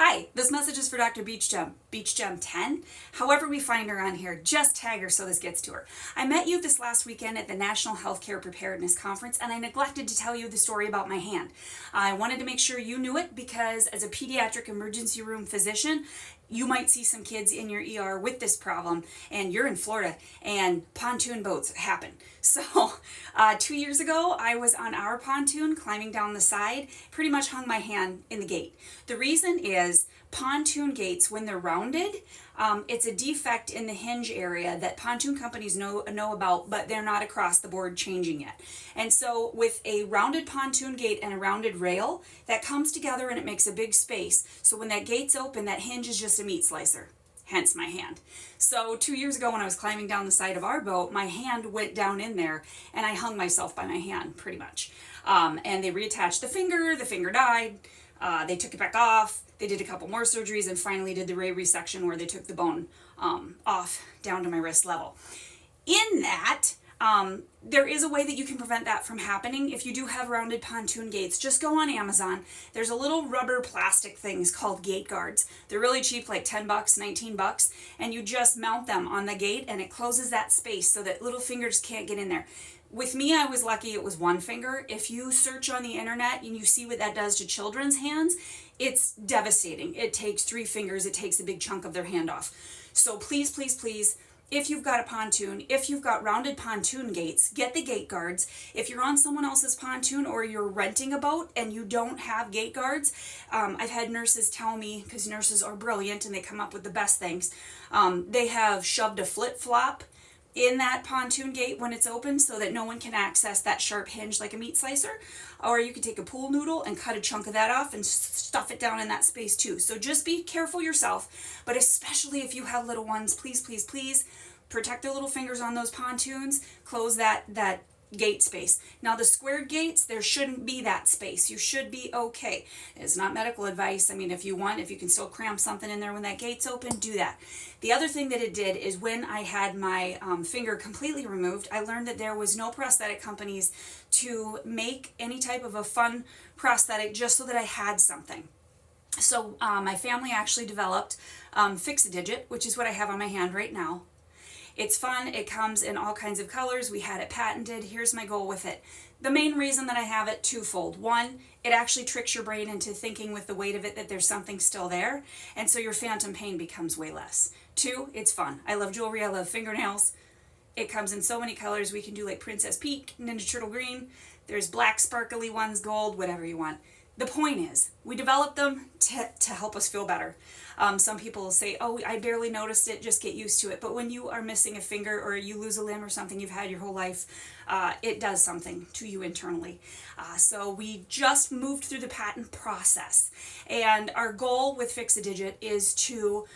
Hi, this message is for Dr. Beachgem 10. However we find her on here, just tag her so this gets to her. I met you this last weekend at the National Healthcare Preparedness Conference, and I neglected to tell you the story about my hand. I wanted to make sure you knew it because as a pediatric emergency room physician, you might see some kids in your ER with this problem, and you're in Florida, and pontoon boats happen. So 2 years ago, I was on our pontoon climbing down the side, pretty much hung my hand in the gate. The reason is pontoon gates, when they're rounded, it's a defect in the hinge area that pontoon companies know about, but they're not across the board changing yet. And so with a rounded pontoon gate and a rounded rail, that comes together and it makes a big space. So when that gate's open, that hinge is just a meat slicer. Hence my hand. So 2 years ago when I was climbing down the side of our boat, my hand went down in there and I hung myself by my hand pretty much. And they reattached the finger died. They took it back off. They did a couple more surgeries and finally did the ray resection where they took the bone off down to my wrist level. In that, there is a way that you can prevent that from happening. If you do have rounded pontoon gates, just go on Amazon. There's a little rubber plastic things called gate guards. They're really cheap, like 10 bucks, 19 bucks, and you just mount them on the gate and it closes that space so that little fingers can't get in there. With me, I was lucky it was one finger. If you search on the internet and you see what that does to children's hands, it's devastating. It takes 3 fingers. It takes a big chunk of their hand off. So please, please, please, if you've got a pontoon, if you've got rounded pontoon gates, get the gate guards. If you're on someone else's pontoon or you're renting a boat and you don't have gate guards, I've had nurses tell me, because nurses are brilliant and they come up with the best things, they have shoved a flip-flop in that pontoon gate when it's open so that no one can access that sharp hinge like a meat slicer. Or you can take a pool noodle and cut a chunk of that off and stuff it down in that space too. So just be careful yourself, but especially if you have little ones, please, please, please protect their little fingers on those pontoons. Close that gate space. Now the squared gates, there shouldn't be that space. You should be okay. It's not medical advice. I mean, if you can still cram something in there when that gate's open, do that. The other thing that it did is when I had my finger completely removed, I learned that there was no prosthetic companies to make any type of a fun prosthetic just so that I had something. So my family actually developed Fix-A-Digit, which is what I have on my hand right now. It's fun. It comes in all kinds of colors. We had it patented. Here's my goal with it. The main reason that I have it, twofold. One, it actually tricks your brain into thinking with the weight of it that there's something still there, and so your phantom pain becomes way less. 2, it's fun. I love jewelry. I love fingernails. It comes in so many colors. We can do like Princess Peach, Ninja Turtle Green. There's black sparkly ones, gold, whatever you want. The point is, we developed them to help us feel better. Some people will say, oh, I barely noticed it, just get used to it. But when you are missing a finger or you lose a limb or something you've had your whole life, it does something to you internally. So we just moved through the patent process. And our goal with Fix-A-Digit is to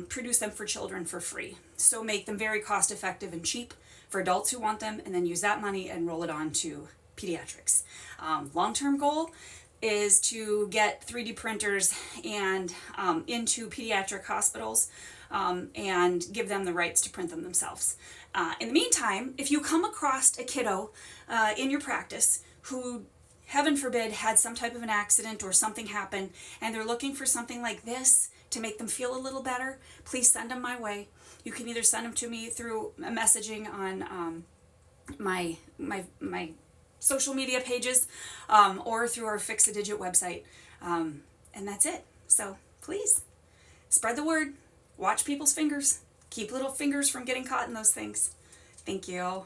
produce them for children for free. So make them very cost effective and cheap for adults who want them, and then use that money and roll it on to pediatrics. Long-term goal is to get 3D printers and into pediatric hospitals and give them the rights to print them themselves. In the meantime, if you come across a kiddo in your practice who, heaven forbid, had some type of an accident or something happen and they're looking for something like this to make them feel a little better, please send them my way. You can either send them to me through messaging on my social media pages or through our Fix-A-Digit website. And that's it. So please spread the word. Watch people's fingers. Keep little fingers from getting caught in those things. Thank you.